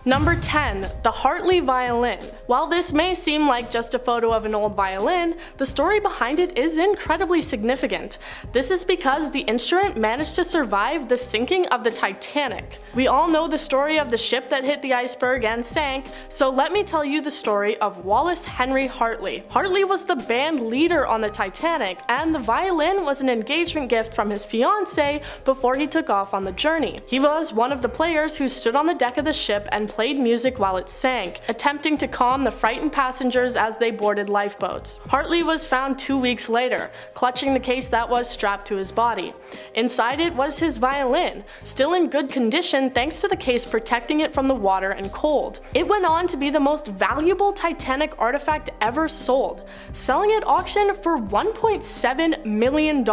Number 10. The Hartley violin. While this may seem like just a photo of an old violin, the story behind it is incredibly significant. This is because the instrument managed to survive the sinking of the Titanic. We all know the story of the ship that hit the iceberg and sank, so let me tell you the story of Wallace Henry Hartley. Hartley was the band leader on the Titanic, and the violin was an engagement gift from his fiancée before he took off on the journey. He was one of the players who stood on the deck of the ship and played music while it sank, attempting to calm the frightened passengers as they boarded lifeboats. Hartley was found 2 weeks later, clutching the case that was strapped to his body. Inside it was his violin, still in good condition thanks to the case protecting it from the water and cold. It went on to be the most valuable Titanic artifact ever sold, selling at auction for $1.7 million.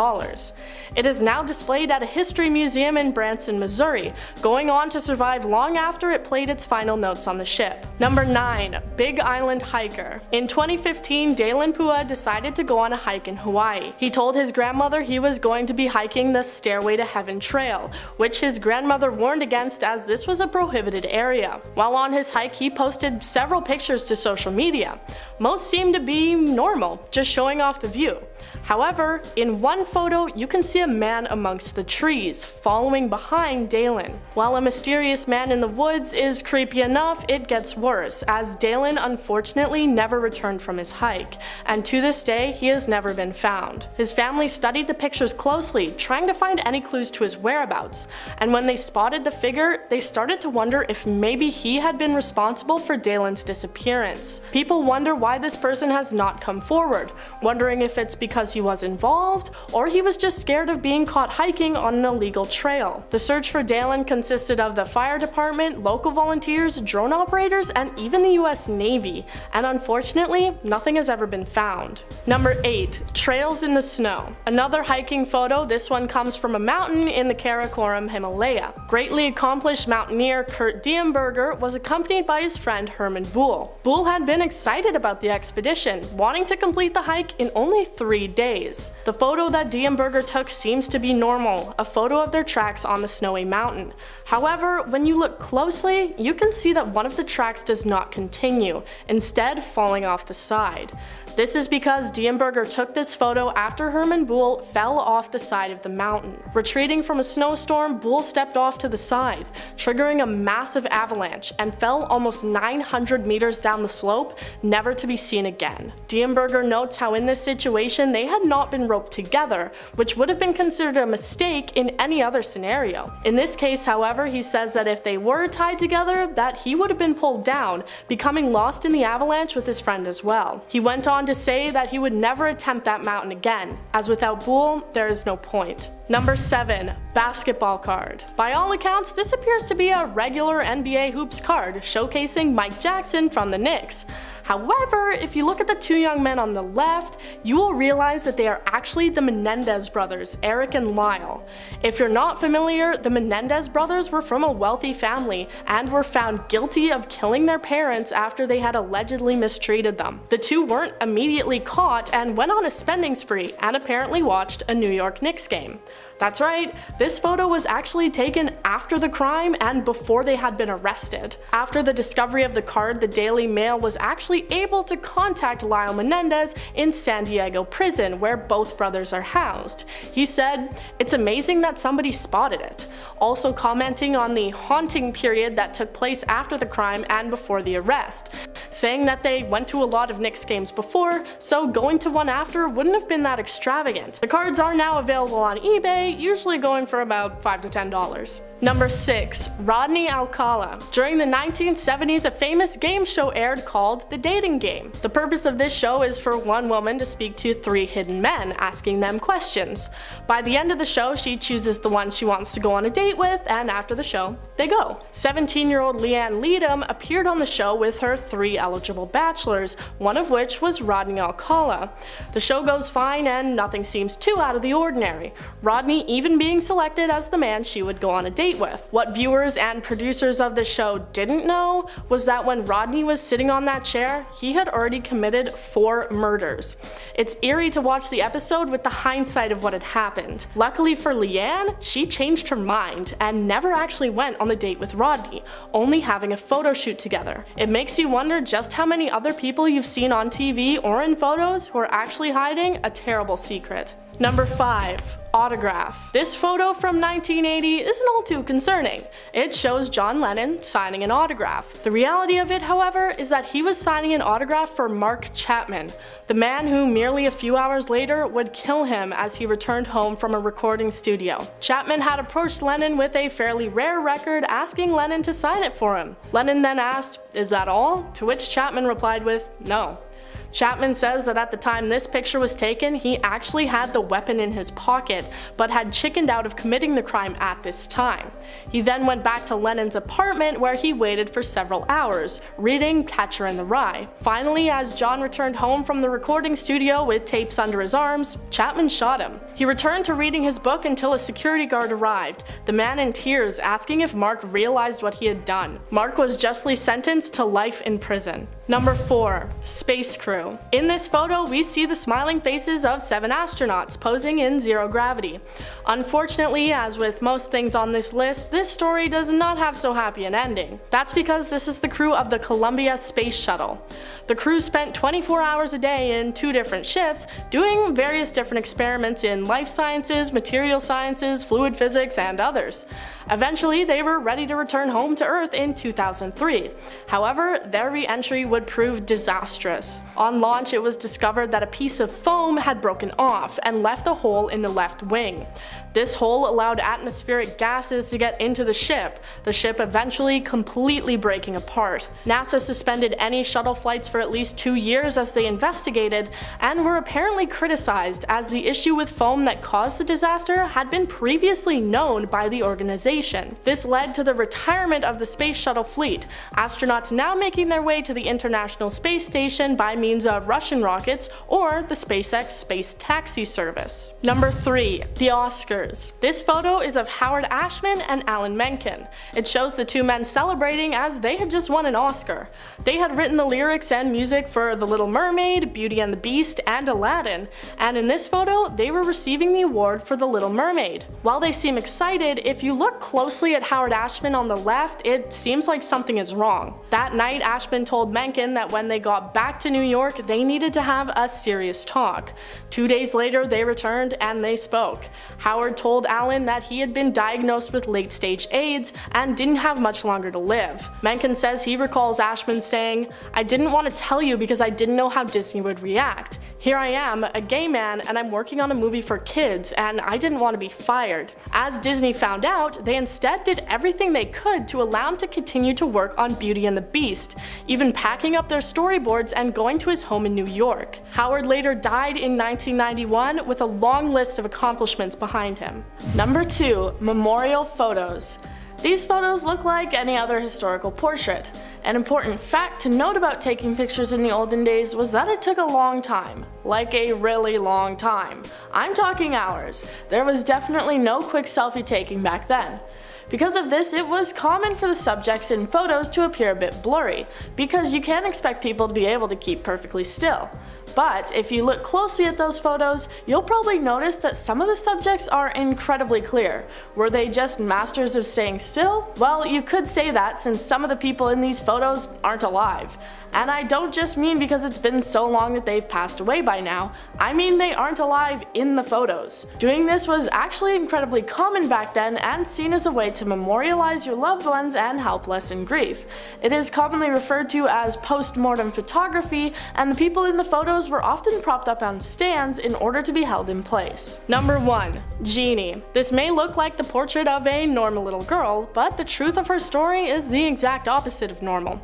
It is now displayed at a history museum in Branson, Missouri, going on to survive long after it played its final notes on the ship. Number 9. Big Island Hiker. In 2015, Dalen Pua decided to go on a hike in Hawaii. He told his grandmother he was going to be hiking the Stairway to Heaven Trail, which his grandmother warned against as this was a prohibited area. While on his hike, he posted several pictures to social media. Most seemed to be normal, just showing off the view. However, in one photo, you can see a man amongst the trees, following behind Dalen. While a mysterious man in the woods is creepy enough, it gets worse, as Dalen unfortunately never returned from his hike, and to this day, he has never been found. His family studied the pictures closely, trying to find any clues to his whereabouts, and when they spotted the figure, they started to wonder if maybe he had been responsible for Dalen's disappearance. People wonder why this person has not come forward, wondering if it's because he was involved, or he was just scared of being caught hiking on an illegal trail. The search for Dalen consisted of the fire department, local volunteers, drone operators, and even the US Navy, and unfortunately, nothing has ever been found. Number 8. Trails in the Snow. Another hiking photo, this one comes from a mountain in the Karakoram Himalaya. Greatly accomplished mountaineer Kurt Diemberger was accompanied by his friend Herman Buhl. Buhl had been excited about the expedition, wanting to complete the hike in only 3 days. The photo that Diemberger took seems to be normal, a photo of their tracks on the snowy mountain. However, when you look closely, you can see that one of the tracks does not continue, instead falling off the side. This is because Diemberger took this photo after Herman Buhl fell off the side of the mountain. Retreating from a snowstorm, Buhl stepped off to the side, triggering a massive avalanche, and fell almost 900 meters down the slope, never to be seen again. Diemberger notes how in this situation they had not been roped together, which would have been considered a mistake in any other scenario. In this case, however, he says that if they were tied together, that he would have been pulled down, becoming lost in the avalanche with his friend as well. He went on to say that he would never attempt that mountain again, as without Buhl, there is no point. Number 7. Basketball card. By all accounts, this appears to be a regular NBA hoops card, showcasing Mike Jackson from the Knicks. However, if you look at the two young men on the left, you will realize that they are actually the Menendez brothers, Eric and Lyle. If you're not familiar, the Menendez brothers were from a wealthy family and were found guilty of killing their parents after they had allegedly mistreated them. The two weren't immediately caught and went on a spending spree and apparently watched a New York Knicks game. That's right, this photo was actually taken after the crime and before they had been arrested. After the discovery of the card, the Daily Mail was actually able to contact Lyle Menendez in San Diego prison, where both brothers are housed. He said, "It's amazing that somebody spotted it," also commenting on the haunting period that took place after the crime and before the arrest, saying that they went to a lot of Knicks games before, so going to one after wouldn't have been that extravagant. The cards are now available on eBay, usually going for about $5 to $10. Number 6. Rodney Alcala. During the 1970s, a famous game show aired called The Dating Game. The purpose of this show is for one woman to speak to 3 hidden men, asking them questions. By the end of the show, she chooses the one she wants to go on a date with, and after the show, they go. 17-year-old Leanne Leadham appeared on the show with her 3 eligible bachelors, one of which was Rodney Alcala. The show goes fine and nothing seems too out of the ordinary, Rodney even being selected as the man she would go on a date date with. What viewers and producers of the show didn't know was that when Rodney was sitting on that chair, he had already committed 4 murders. It's eerie to watch the episode with the hindsight of what had happened. Luckily for Leanne, she changed her mind and never actually went on the date with Rodney, only having a photo shoot together. It makes you wonder just how many other people you've seen on TV or in photos who are actually hiding a terrible secret. Number 5. Autograph. This photo from 1980 isn't all too concerning. It shows John Lennon signing an autograph. The reality of it, however, is that he was signing an autograph for Mark Chapman, the man who merely a few hours later would kill him as he returned home from a recording studio. Chapman had approached Lennon with a fairly rare record, asking Lennon to sign it for him. Lennon then asked, "Is that all?" To which Chapman replied with, "No." Chapman says that at the time this picture was taken, he actually had the weapon in his pocket, but had chickened out of committing the crime at this time. He then went back to Lennon's apartment where he waited for several hours, reading Catcher in the Rye. Finally, as John returned home from the recording studio with tapes under his arms, Chapman shot him. He returned to reading his book until a security guard arrived, the man in tears asking if Mark realized what he had done. Mark was justly sentenced to life in prison. Number 4. Space Crew. In this photo, we see the smiling faces of 7 astronauts posing in zero gravity. Unfortunately, as with most things on this list, this story does not have so happy an ending. That's because this is the crew of the Columbia Space Shuttle. The crew spent 24 hours a day in 2 different shifts doing various different experiments in life sciences, material sciences, fluid physics, and others. Eventually, they were ready to return home to Earth in 2003. However, their re-entry would prove disastrous. On launch, it was discovered that a piece of foam had broken off and left a hole in the left wing. This hole allowed atmospheric gases to get into the ship eventually completely breaking apart. NASA suspended any shuttle flights for at least 2 years as they investigated, and were apparently criticized as the issue with foam that caused the disaster had been previously known by the organization. This led to the retirement of the space shuttle fleet, astronauts now making their way to the International Space Station by means of Russian rockets or the SpaceX space taxi service. Number 3. The Oscars. This photo is of Howard Ashman and Alan Menken. It shows the 2 men celebrating as they had just won an Oscar. They had written the lyrics and music for The Little Mermaid, Beauty and the Beast, and Aladdin, and in this photo, they were receiving the award for The Little Mermaid. While they seem excited, if you look closely at Howard Ashman on the left, it seems like something is wrong. That night, Ashman told Menken that when they got back to New York, they needed to have a serious talk. 2 days later, they returned and they spoke. Howard told Alan that he had been diagnosed with late-stage AIDS and didn't have much longer to live. Menken says he recalls Ashman saying, "I didn't want to tell you because I didn't know how Disney would react. Here I am, a gay man, and I'm working on a movie for kids, and I didn't want to be fired." As Disney found out, they instead did everything they could to allow him to continue to work on Beauty and the Beast, even packing up their storyboards and going to his home in New York. Howard later died in 1991 with a long list of accomplishments behind him. Number 2. Memorial photos. These photos look like any other historical portrait. An important fact to note about taking pictures in the olden days was that it took a long time. Like a really long time. I'm talking hours. There was definitely no quick selfie taking back then. Because of this, it was common for the subjects in photos to appear a bit blurry, because you can't expect people to be able to keep perfectly still. But if you look closely at those photos, you'll probably notice that some of the subjects are incredibly clear. Were they just masters of staying still? Well, you could say that since some of the people in these photos aren't alive. And I don't just mean because it's been so long that they've passed away by now, I mean they aren't alive in the photos. Doing this was actually incredibly common back then and seen as a way to memorialize your loved ones and help lessen grief. It is commonly referred to as post-mortem photography, and the people in the photos were often propped up on stands in order to be held in place. Number 1. Jeannie. This may look like the portrait of a normal little girl, but the truth of her story is the exact opposite of normal.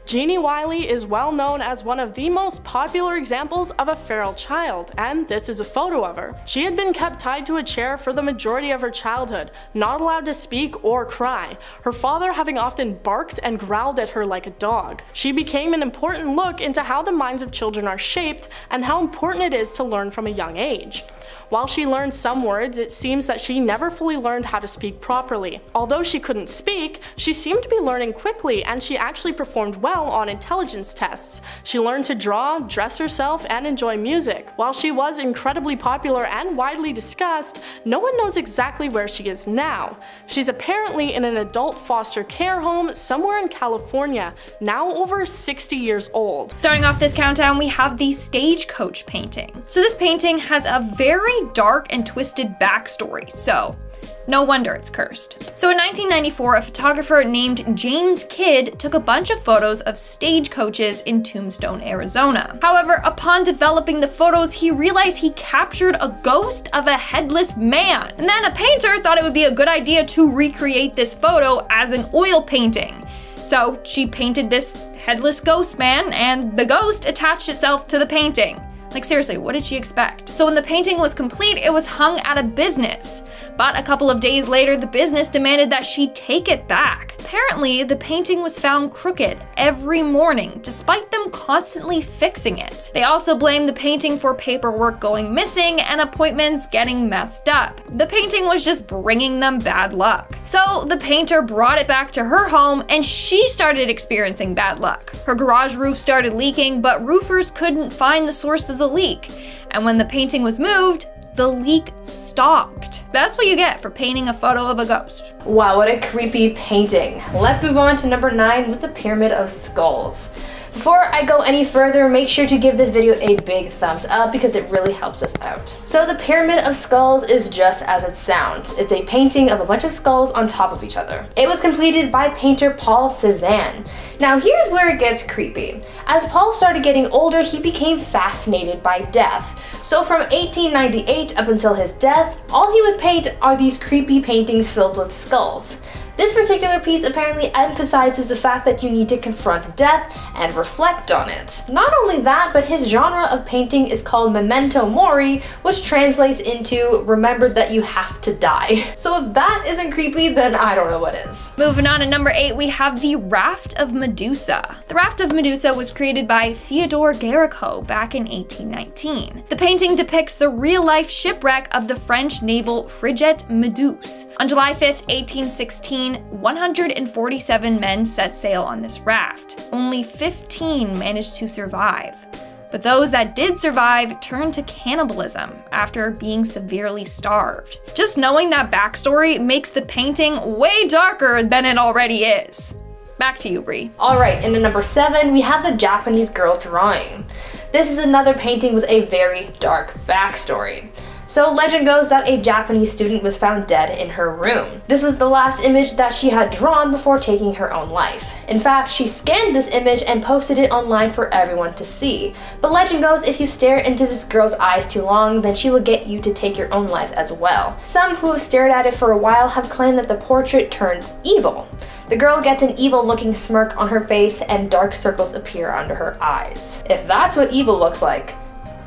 Jeannie Wiley is well known as one of the most popular examples of a feral child, and this is a photo of her. She had been kept tied to a chair for the majority of her childhood, not allowed to speak or cry, her father having often barked and growled at her like a dog. She became an important look into how the minds of children are shaped and how important it is to learn from a young age. While she learned some words, it seems that she never fully learned how to speak properly. Although she couldn't speak, she seemed to be learning quickly, and she actually performed well on intelligence tests. She learned to draw, dress herself, and enjoy music. While she was incredibly popular and widely discussed, no one knows exactly where she is now. She's apparently in an adult foster care home somewhere in California, now over 60 years old. Starting off this countdown, we have the Stagecoach painting. So this painting has a very dark and twisted backstory, so no wonder it's cursed. So in 1994, a photographer named James Kidd took a bunch of photos of stagecoaches in Tombstone, Arizona. However, upon developing the photos, he realized he captured a ghost of a headless man. And then a painter thought it would be a good idea to recreate this photo as an oil painting. So she painted this headless ghost man, and the ghost attached itself to the painting. Like seriously, what did she expect? So when the painting was complete, it was hung at a business. But a couple of days later, the business demanded that she take it back. Apparently, the painting was found crooked every morning, despite them constantly fixing it. They also blamed the painting for paperwork going missing and appointments getting messed up. The painting was just bringing them bad luck. So the painter brought it back to her home, and she started experiencing bad luck. Her garage roof started leaking, but roofers couldn't find the source of the leak. And when the painting was moved, the leak stopped. That's what you get for painting a photo of a ghost. Wow, what a creepy painting. Let's move on to number 9 with the Pyramid of Skulls. Before I go any further, make sure to give this video a big thumbs up because it really helps us out. So the Pyramid of Skulls is just as it sounds. It's a painting of a bunch of skulls on top of each other. It was completed by painter Paul Cézanne. Now here's where it gets creepy. As Paul started getting older, he became fascinated by death. So from 1898 up until his death, all he would paint are these creepy paintings filled with skulls. This particular piece apparently emphasizes the fact that you need to confront death and reflect on it. Not only that, but his genre of painting is called memento mori, which translates into remember that you have to die. So if that isn't creepy, then I don't know what is. Moving on to number 8, we have the Raft of Medusa. The Raft of Medusa was created by Theodore Géricault back in 1819. The painting depicts the real-life shipwreck of the French naval frigate Méduse. On July 5th, 1816, 147 men set sail on this raft. Only 15 managed to survive. But those that did survive turned to cannibalism after being severely starved. Just knowing that backstory makes the painting way darker than it already is. Back to you, Brie. Alright, and at number 7, we have the Japanese girl drawing. This is another painting with a very dark backstory. So legend goes that a Japanese student was found dead in her room. This was the last image that she had drawn before taking her own life. In fact, she scanned this image and posted it online for everyone to see. But legend goes if you stare into this girl's eyes too long, then she will get you to take your own life as well. Some who have stared at it for a while have claimed that the portrait turns evil. The girl gets an evil-looking smirk on her face and dark circles appear under her eyes. If that's what evil looks like,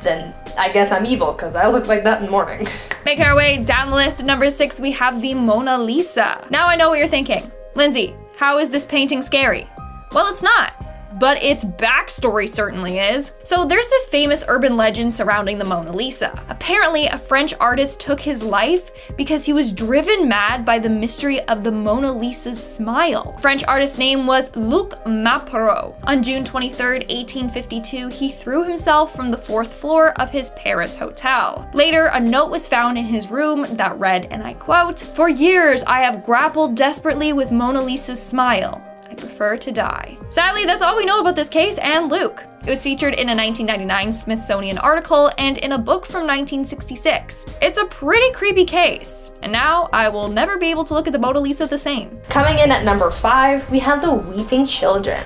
then I guess I'm evil because I look like that in the morning. Making our way down the list, at number 6, we have the Mona Lisa. Now I know what you're thinking. Lindsay, how is this painting scary? Well, it's not. But its backstory certainly is. So there's this famous urban legend surrounding the Mona Lisa. Apparently, a French artist took his life because he was driven mad by the mystery of the Mona Lisa's smile. French artist's name was Luc Mapereau. On June 23rd, 1852, he threw himself from the 4th floor of his Paris hotel. Later, a note was found in his room that read, and I quote, "For years I have grappled desperately with Mona Lisa's smile. I prefer to die." Sadly, that's all we know about this case and Luke. It was featured in a 1999 Smithsonian article and in a book from 1966. It's a pretty creepy case, and now I will never be able to look at the Mona Lisa the same. Coming in at number 5, we have the Weeping Children.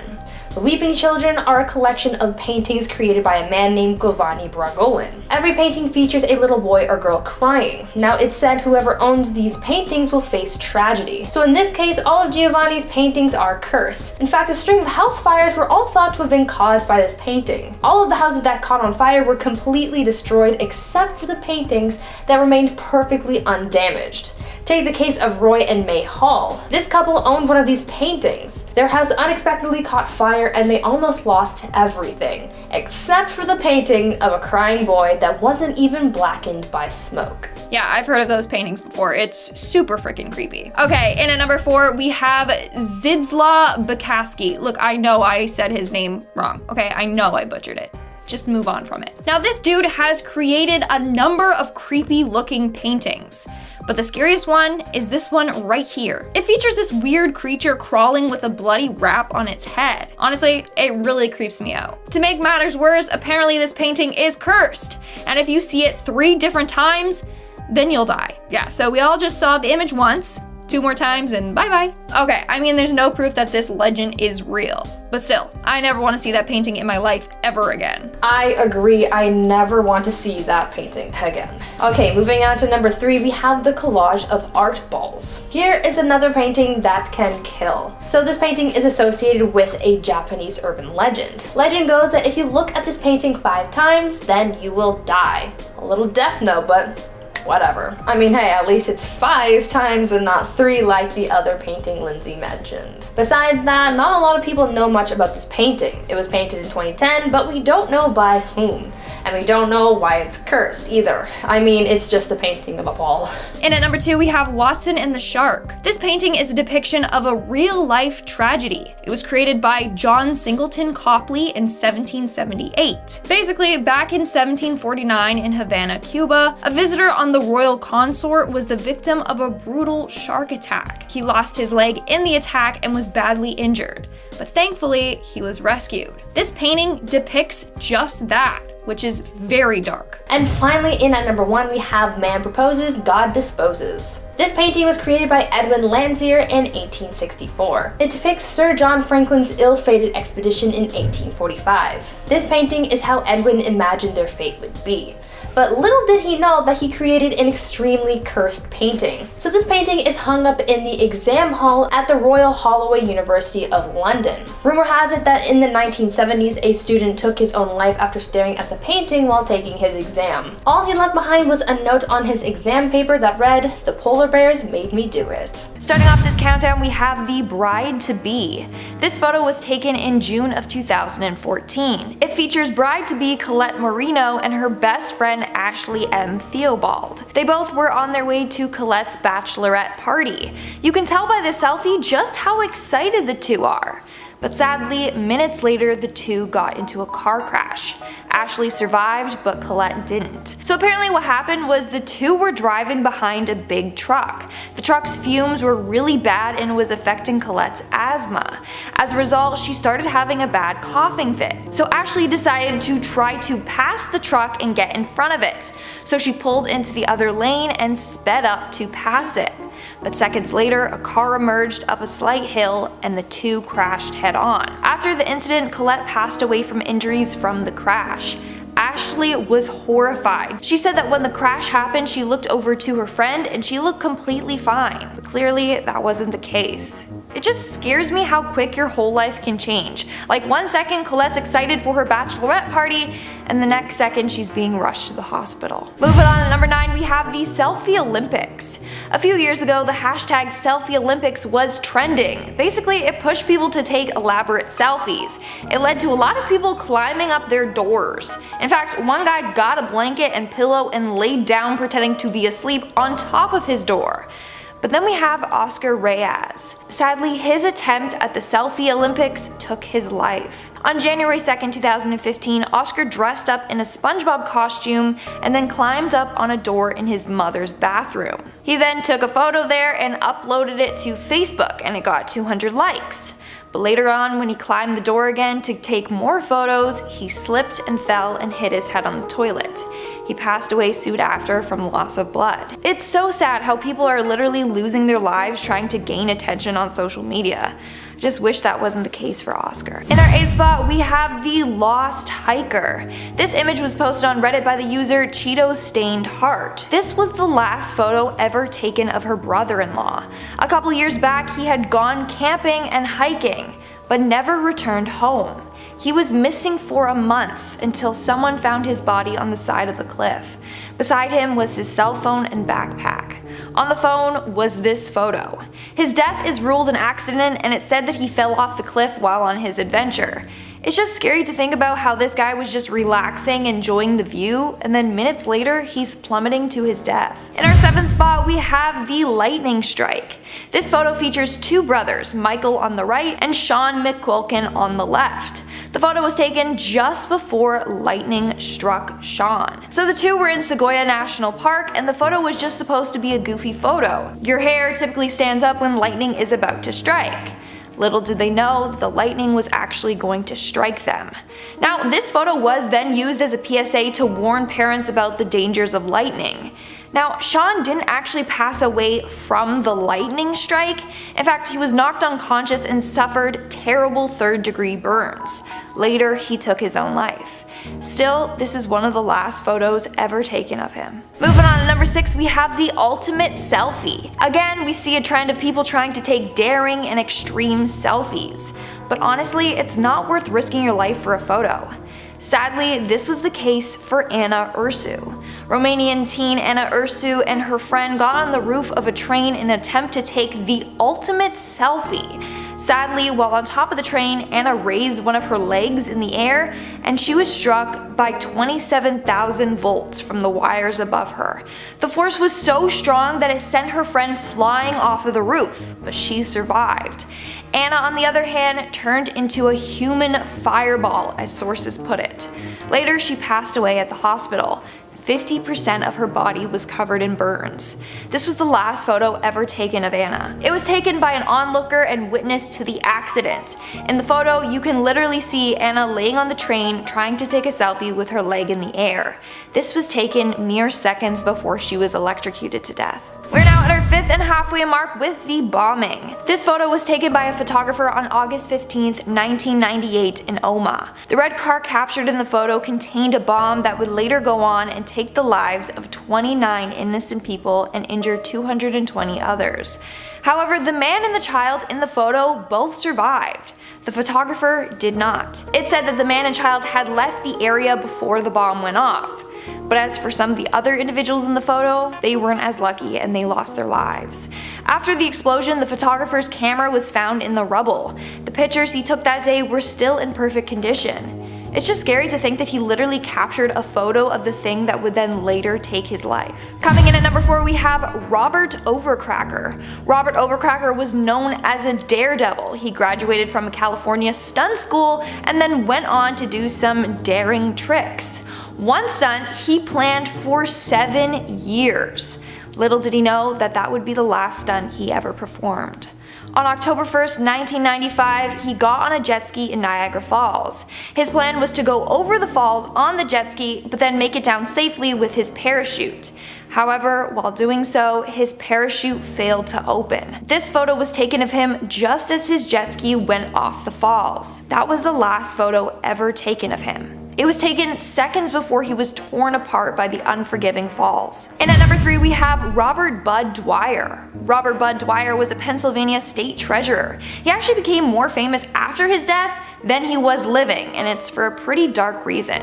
The Weeping Children are a collection of paintings created by a man named Giovanni Bragolin. Every painting features a little boy or girl crying. Now it's said whoever owns these paintings will face tragedy. So in this case, all of Giovanni's paintings are cursed. In fact, a string of house fires were all thought to have been caused by this painting. All of the houses that caught on fire were completely destroyed except for the paintings that remained perfectly undamaged. Take the case of Roy and May Hall. This couple owned one of these paintings. Their house unexpectedly caught fire and they almost lost everything, except for the painting of a crying boy that wasn't even blackened by smoke. Yeah, I've heard of those paintings before. It's super freaking creepy. Okay, and at number 4, we have Zdzisław Bakaski. Look, I know I said his name wrong. Okay, I know I butchered it. Just move on from it. Now, this dude has created a number of creepy looking paintings, but the scariest one is this one right here. It features this weird creature crawling with a bloody wrap on its head. Honestly, it really creeps me out. To make matters worse, apparently this painting is cursed, and if you see it 3 different times, then you'll die. Yeah, so we all just saw the image once, 2 more times, and bye-bye. Okay, I mean, there's no proof that this legend is real, but still, I never want to see that painting in my life ever again. I agree, I never want to see that painting again. Okay, moving on to number 3, we have the collage of art balls. Here is another painting that can kill. So this painting is associated with a Japanese urban legend. Legend goes that if you look at this painting 5 times, then you will die. A little death note, but whatever. I mean, hey, at least it's 5 times and not 3 like the other painting Lindsay mentioned. Besides that, not a lot of people know much about this painting. It was painted in 2010, but we don't know by whom. And we don't know why it's cursed either. I mean, it's just a painting of a ball. And at number 2, we have Watson and the Shark. This painting is a depiction of a real-life tragedy. It was created by John Singleton Copley in 1778. Basically, back in 1749 in Havana, Cuba, a visitor on the royal consort was the victim of a brutal shark attack. He lost his leg in the attack and was badly injured, but thankfully, he was rescued. This painting depicts just that, which is very dark. And finally, in at number 1, we have Man Proposes, God Disposes. This painting was created by Edwin Landseer in 1864. It depicts Sir John Franklin's ill-fated expedition in 1845. This painting is how Edwin imagined their fate would be. But little did he know that he created an extremely cursed painting. So this painting is hung up in the exam hall at the Royal Holloway University of London. Rumor has it that in the 1970s, a student took his own life after staring at the painting while taking his exam. All he left behind was a note on his exam paper that read, "The polar bears made me do it." Starting off this countdown, we have the bride-to-be. This photo was taken in June of 2014. It features bride-to-be Colette Moreno and her best friend Ashley M. Theobald. They both were on their way to Colette's bachelorette party. You can tell by this selfie just how excited the two are. But sadly, minutes later, the two got into a car crash. Ashley survived, but Colette didn't. So apparently what happened was the two were driving behind a big truck. The truck's fumes were really bad and was affecting Colette's asthma. As a result, she started having a bad coughing fit. So Ashley decided to try to pass the truck and get in front of it. So she pulled into the other lane and sped up to pass it. But seconds later, a car emerged up a slight hill and the two crashed head-on. After the incident, Colette passed away from injuries from the crash. Ashley was horrified. She said that when the crash happened, she looked over to her friend and she looked completely fine. But clearly, that wasn't the case. It just scares me how quick your whole life can change. Like 1 second, Colette's excited for her bachelorette party, and the next second she's being rushed to the hospital. Moving on to number 9, we have the Selfie Olympics. A few years ago, the hashtag Selfie Olympics was trending. Basically, it pushed people to take elaborate selfies. It led to a lot of people climbing up their doors. In fact, one guy got a blanket and pillow and laid down pretending to be asleep on top of his door. But then we have Oscar Reyes. Sadly, his attempt at the Selfie Olympics took his life. On January 2nd, 2015, Oscar dressed up in a SpongeBob costume and then climbed up on a door in his mother's bathroom. He then took a photo there and uploaded it to Facebook, and it got 200 likes. But later on, when he climbed the door again to take more photos, he slipped and fell and hit his head on the toilet. He passed away soon after from loss of blood. It's so sad how people are literally losing their lives trying to gain attention on social media. Just wish that wasn't the case for Oscar. In our 8th spot, we have the Lost Hiker. This image was posted on Reddit by the user Cheetos Stained Heart. This was the last photo ever taken of her brother-in-law. A couple years back, he had gone camping and hiking, but never returned home. He was missing for a month until someone found his body on the side of the cliff. Beside him was his cell phone and backpack. On the phone was this photo. His death is ruled an accident, and it said that he fell off the cliff while on his adventure. It's just scary to think about how this guy was just relaxing, enjoying the view, and then minutes later, he's plummeting to his death. In our 7th spot, we have the lightning strike. This photo features two brothers, Michael on the right and Sean McQuilkin on the left. The photo was taken just before lightning struck Sean. So the two were in Sequoia National Park, and the photo was just supposed to be a goofy photo. Your hair typically stands up when lightning is about to strike. Little did they know that the lightning was actually going to strike them. Now, this photo was then used as a PSA to warn parents about the dangers of lightning. Now, Sean didn't actually pass away from the lightning strike. In fact, he was knocked unconscious and suffered terrible 3rd-degree burns. Later, he took his own life. Still, this is one of the last photos ever taken of him. Moving on to number 6, we have the ultimate selfie. Again, we see a trend of people trying to take daring and extreme selfies. But honestly, it's not worth risking your life for a photo. Sadly, this was the case for Anna Ursu. Romanian teen Anna Ursu and her friend got on the roof of a train in an attempt to take the ultimate selfie. Sadly, while on top of the train, Anna raised one of her legs in the air and she was struck by 27,000 volts from the wires above her. The force was so strong that it sent her friend flying off of the roof, but she survived. Anna, on the other hand, turned into a human fireball, as sources put it. Later, she passed away at the hospital. 50% of her body was covered in burns. This was the last photo ever taken of Anna. It was taken by an onlooker and witness to the accident. In the photo, you can literally see Anna laying on the train trying to take a selfie with her leg in the air. This was taken mere seconds before she was electrocuted to death. We're now at our 5th and halfway mark with the bombing. This photo was taken by a photographer on August 15th, 1998 in Oma. The red car captured in the photo contained a bomb that would later go on and take the lives of 29 innocent people and injure 220 others. However, the man and the child in the photo both survived. The photographer did not. It said that the man and child had left the area before the bomb went off. But as for some of the other individuals in the photo, they weren't as lucky and they lost their lives. After the explosion, the photographer's camera was found in the rubble. The pictures he took that day were still in perfect condition. It's just scary to think that he literally captured a photo of the thing that would then later take his life. Coming in at number 4, we have Robert Overcracker. Robert Overcracker was known as a daredevil. He graduated from a California stunt school and then went on to do some daring tricks. One stunt he planned for 7 years. Little did he know that that would be the last stunt he ever performed. On October 1st, 1995, he got on a jet ski in Niagara Falls. His plan was to go over the falls on the jet ski, but then make it down safely with his parachute. However, while doing so, his parachute failed to open. This photo was taken of him just as his jet ski went off the falls. That was the last photo ever taken of him. It was taken seconds before he was torn apart by the unforgiving falls. And at number 3, we have Robert Bud Dwyer. Robert Bud Dwyer was a Pennsylvania state treasurer. He actually became more famous after his death than he was living, and it's for a pretty dark reason.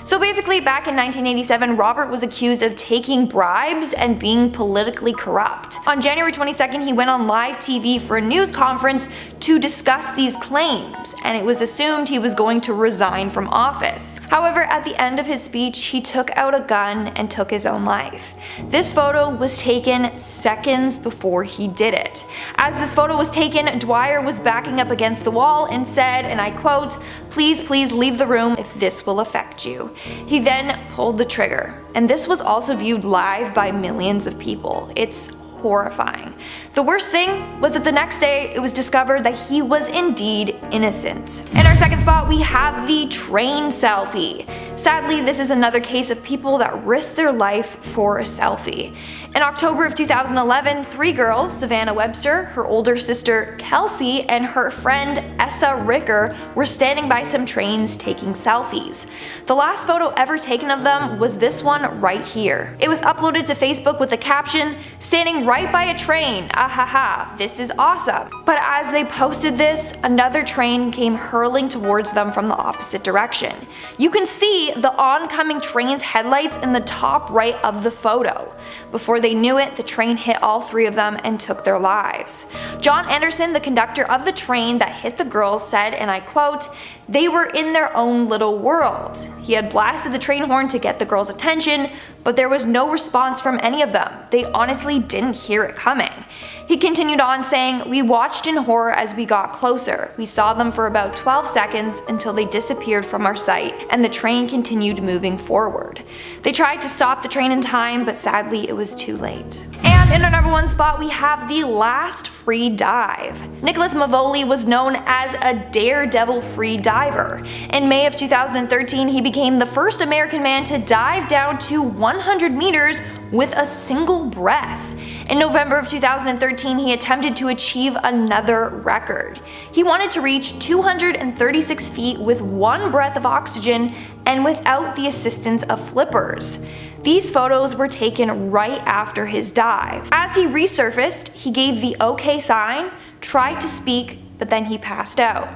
So basically, back in 1987, Robert was accused of taking bribes and being politically corrupt. On January 22nd, he went on live TV for a news conference to discuss these claims, and it was assumed he was going to resign from office. However, at the end of his speech, he took out a gun and took his own life. This photo was taken seconds before he did it. As this photo was taken, Dwyer was backing up against the wall and said, and I quote, "Please, please leave the room if this will affect you." He then pulled the trigger. And this was also viewed live by millions of people. It's horrifying. The worst thing was that the next day it was discovered that he was indeed innocent. In our second spot, we have the train selfie. Sadly, this is another case of people that risk their life for a selfie. In October of 2011, 3 girls, Savannah Webster, her older sister Kelsey, and her friend Essa Ricker, were standing by some trains taking selfies. The last photo ever taken of them was this one right here. It was uploaded to Facebook with the caption, "Standing right by a train, ahaha, this is awesome." But as they posted this, another train came hurling towards them from the opposite direction. You can see the oncoming train's headlights in the top right of the photo. Before they knew it, the train hit all 3 of them and took their lives. John Anderson, the conductor of the train that hit the girls, said, and I quote, "They were in their own little world." He had blasted the train horn to get the girls' attention, but there was no response from any of them. They honestly didn't hear it coming. He continued on saying, "We watched in horror as we got closer. We saw them for about 12 seconds until they disappeared from our sight, and the train continued moving forward. They tried to stop the train in time, but sadly it was too late." And in our number 1 spot, we have the last free dive. Nicholas Mavoli was known as a daredevil free diver. In May of 2013, he became the first American man to dive down to 100 meters with a single breath. In November of 2013, he attempted to achieve another record. He wanted to reach 236 feet with 1 breath of oxygen and without the assistance of flippers. These photos were taken right after his dive. As he resurfaced, he gave the OK sign, tried to speak, but then he passed out.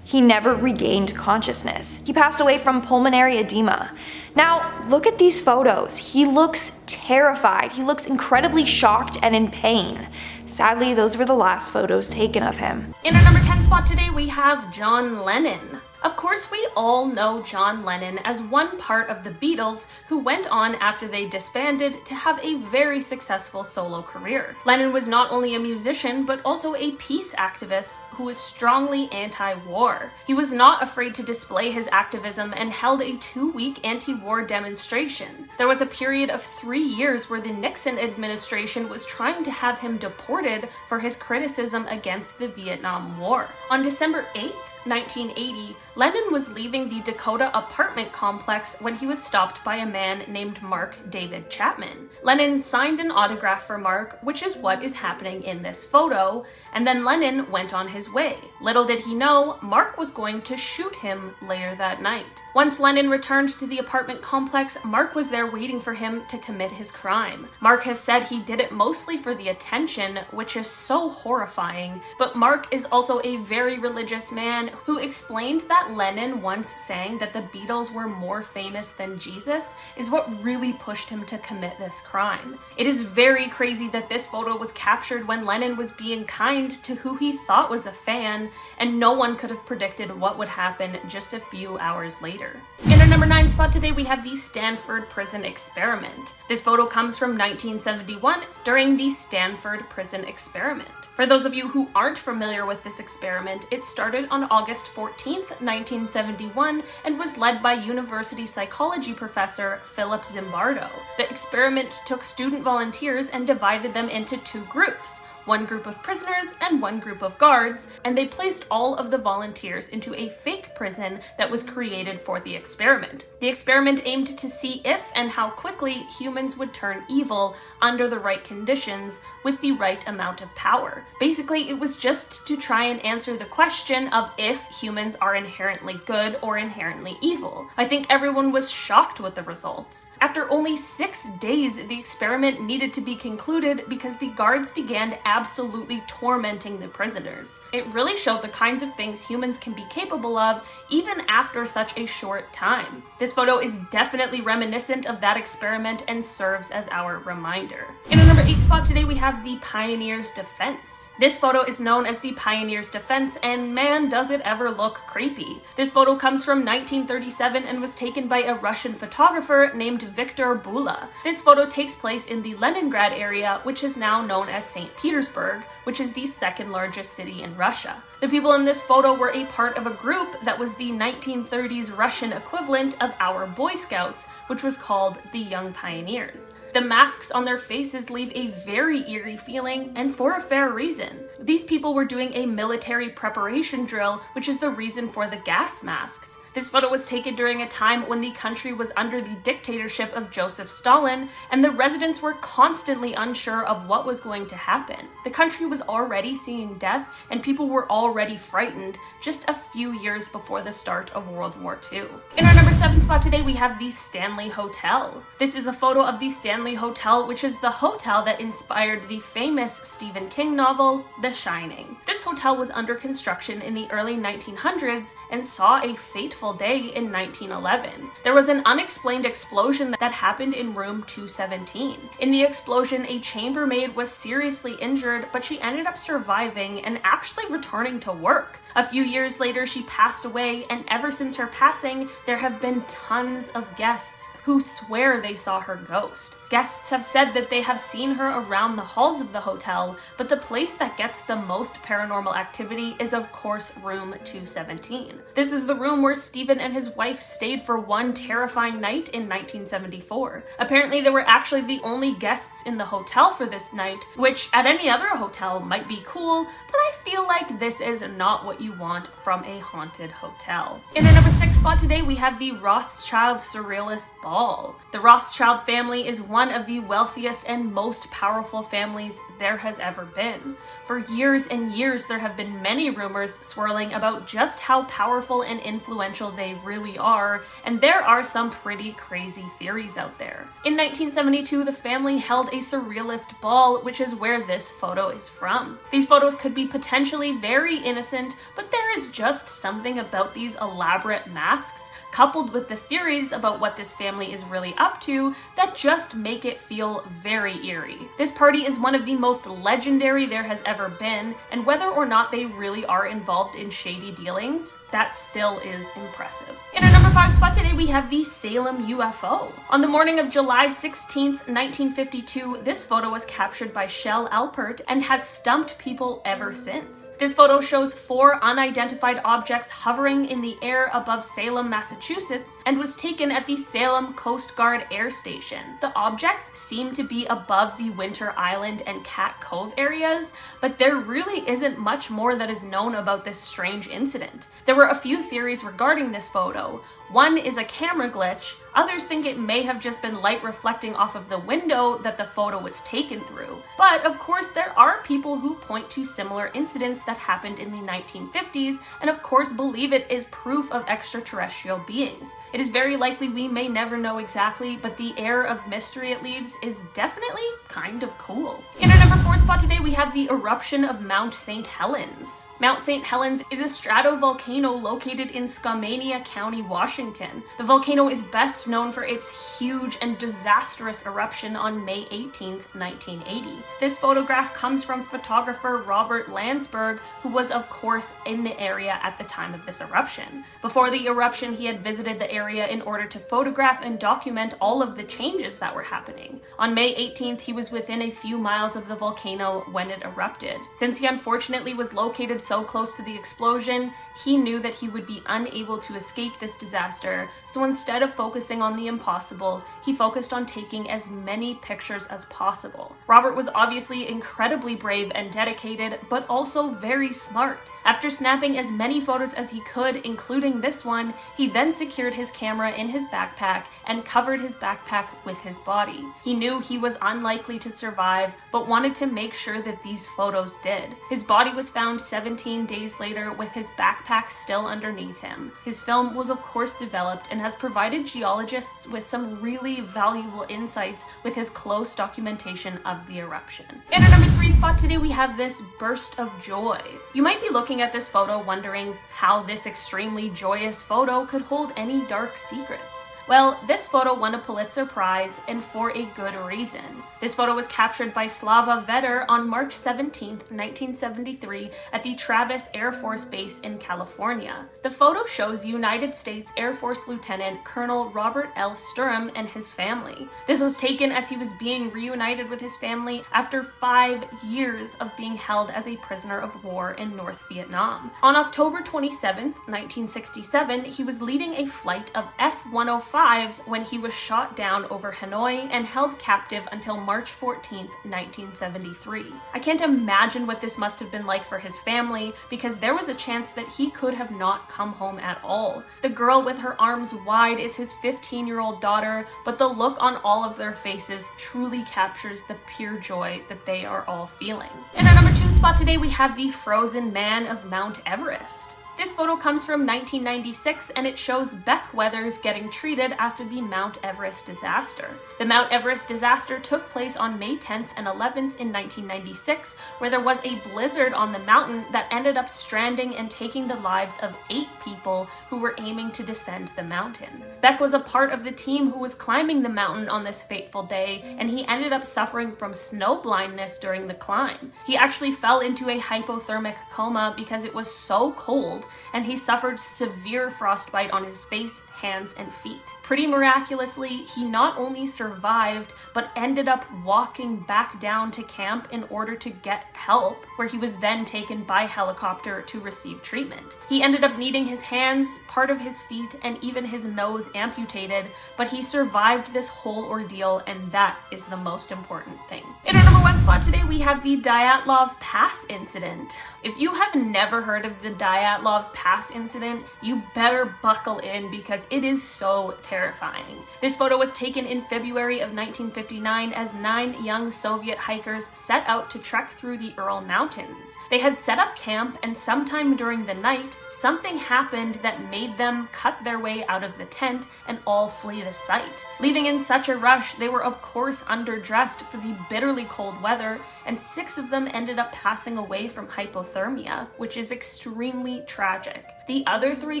He never regained consciousness. He passed away from pulmonary edema. Now, look at these photos. He looks terrified. He looks incredibly shocked and in pain. Sadly, those were the last photos taken of him. In our number 10 spot today, we have John Lennon. Of course, we all know John Lennon as one part of the Beatles who went on after they disbanded to have a very successful solo career. Lennon was not only a musician, but also a peace activist who was strongly anti-war. He was not afraid to display his activism and held a 2-week anti-war demonstration. There was a period of 3 years where the Nixon administration was trying to have him deported for his criticism against the Vietnam War. On December 8th, 1980, Lennon was leaving the Dakota apartment complex when he was stopped by a man named Mark David Chapman. Lennon signed an autograph for Mark, which is what is happening in this photo, and then Lennon went on his way. Little did he know, Mark was going to shoot him later that night. Once Lennon returned to the apartment complex, Mark was there waiting for him to commit his crime. Mark has said he did it mostly for the attention, which is so horrifying, but Mark is also a very religious man who explained that Lennon once saying that the Beatles were more famous than Jesus is what really pushed him to commit this crime. It is very crazy that this photo was captured when Lennon was being kind to who he thought was a fan, and no one could have predicted what would happen just a few hours later. In our number 9 spot today, we have the Stanford Prison Experiment. This photo comes from 1971 during the Stanford Prison Experiment. For those of you who aren't familiar with this experiment, it started on August 14th, 1971, and was led by university psychology professor Philip Zimbardo. The experiment took student volunteers and divided them into 2 groups. One group of prisoners and one group of guards, and they placed all of the volunteers into a fake prison that was created for the experiment. The experiment aimed to see if and how quickly humans would turn evil under the right conditions with the right amount of power. Basically, it was just to try and answer the question of if humans are inherently good or inherently evil. I think everyone was shocked with the results. After only 6 days, the experiment needed to be concluded because the guards began absolutely tormenting the prisoners. It really showed the kinds of things humans can be capable of even after such a short time. This photo is definitely reminiscent of that experiment and serves as our reminder. In our number 8 spot today, we have the Pioneer's Defense. This photo is known as the Pioneer's Defense, and man, does it ever look creepy. This photo comes from 1937 and was taken by a Russian photographer named Viktor Bula. This photo takes place in the Leningrad area, which is now known as St. Petersburg, which is the 2nd largest city in Russia. The people in this photo were a part of a group that was the 1930s Russian equivalent of our Boy Scouts, which was called the Young Pioneers. The masks on their faces leave a very eerie feeling, and for a fair reason. These people were doing a military preparation drill, which is the reason for the gas masks. This photo was taken during a time when the country was under the dictatorship of Joseph Stalin, and the residents were constantly unsure of what was going to happen. The country was already seeing death, and people were already frightened just a few years before the start of World War II. In our number 7 spot today, we have the Stanley Hotel. This is a photo of the Stanley Hotel, which is the hotel that inspired the famous Stephen King novel, The Shining. This hotel was under construction in the early 1900s and saw a fateful day in 1911. There was an unexplained explosion that happened in room 217. In the explosion, a chambermaid was seriously injured, but she ended up surviving and actually returning to work. A few years later, she passed away, and ever since her passing, there have been tons of guests who swear they saw her ghost. Guests have said that they have seen her around the halls of the hotel, but the place that gets the most paranormal activity is of course room 217. This is the room where Stephen and his wife stayed for one terrifying night in 1974. Apparently they were actually the only guests in the hotel for this night, which at any other hotel might be cool, but I feel like this is not what you want from a haunted hotel. In our number 6 spot today, we have the Rothschild Surrealist Ball. The Rothschild family is one of the wealthiest and most powerful families there has ever been. For years and years, there have been many rumors swirling about just how powerful and influential they really are, and there are some pretty crazy theories out there. In 1972, the family held a surrealist ball, which is where this photo is from. These photos could be potentially very innocent, but there is just something about these elaborate masks, coupled with the theories about what this family is really up to, that just make it feel very eerie. This party is one of the most legendary there has ever been, and whether or not they really are involved in shady dealings, that still is impressive. In our number 5 spot today, we have the Salem UFO. On the morning of July 16th, 1952, this photo was captured by Shell Alpert and has stumped people ever since. This photo shows 4 unidentified objects hovering in the air above Salem, Massachusetts, and was taken at the Salem Coast Guard Air Station. The objects seem to be above the Winter Island and Cat Cove areas, but there really isn't much more that is known about this strange incident. There were a few theories regarding this photo. One is a camera glitch, others think it may have just been light reflecting off of the window that the photo was taken through. But of course there are people who point to similar incidents that happened in the 1950s and of course believe it is proof of extraterrestrial beings. It is very likely we may never know exactly, but the air of mystery it leaves is definitely kind of cool. In our number 4 spot today, we have the eruption of Mount St. Helens. Mount St. Helens is a stratovolcano located in Skamania County, Washington. The volcano is best known for its huge and disastrous eruption on May 18th, 1980. This photograph comes from photographer Robert Landsberg, who was of course in the area at the time of this eruption. Before the eruption, he had visited the area in order to photograph and document all of the changes that were happening. On May 18th, he was within a few miles of the volcano when it erupted. Since he unfortunately was located so close to the explosion, he knew that he would be unable to escape this disaster, so instead of focusing on the impossible, he focused on taking as many pictures as possible. Robert was obviously incredibly brave and dedicated, but also very smart. After snapping as many photos as he could, including this one, he then secured his camera in his backpack and covered his backpack with his body. He knew he was unlikely to survive, but wanted to make sure that these photos did. His body was found 17 days later with his backpack still underneath him. His film was of course developed and has provided geologists with some really valuable insights with his close documentation of the eruption. In our number 3 spot today, we have this burst of joy. You might be looking at this photo wondering how this extremely joyous photo could hold any dark secrets. Well, this photo won a Pulitzer Prize, and for a good reason. This photo was captured by Slava Vetter on March 17, 1973 at the Travis Air Force Base in California. The photo shows United States Air Force Lieutenant Colonel Robert Robert L. Sturm and his family. This was taken as he was being reunited with his family after 5 years of being held as a prisoner of war in North Vietnam. On October 27, 1967, he was leading a flight of F-105s when he was shot down over Hanoi and held captive until March 14, 1973. I can't imagine what this must have been like for his family, because there was a chance that he could have not come home at all. The girl with her arms wide is his 15-year-old daughter, but the look on all of their faces truly captures the pure joy that they are all feeling. In our number 2 spot today, we have the frozen man of Mount Everest. This photo comes from 1996, and it shows Beck Weathers getting treated after the Mount Everest disaster. The Mount Everest disaster took place on May 10th and 11th in 1996, where there was a blizzard on the mountain that ended up stranding and taking the lives of 8 people who were aiming to descend the mountain. Beck was a part of the team who was climbing the mountain on this fateful day, and he ended up suffering from snow blindness during the climb. He actually fell into a hypothermic coma because it was so cold, and he suffered severe frostbite on his face, hands, and feet. Pretty miraculously, he not only survived, but ended up walking back down to camp in order to get help, where he was then taken by helicopter to receive treatment. He ended up needing his hands, part of his feet, and even his nose amputated, but he survived this whole ordeal, and that is the most important thing. In our number 1 spot today, we have the Dyatlov Pass incident. If you have never heard of the Dyatlov Pass incident, you better buckle in, because it is so terrifying. This photo was taken in February of 1959 as 9 young Soviet hikers set out to trek through the Ural Mountains. They had set up camp, and sometime during the night, something happened that made them cut their way out of the tent and all flee the site. Leaving in such a rush, they were of course underdressed for the bitterly cold weather, and 6 of them ended up passing away from hypothermia, which is extremely tragic. The other 3,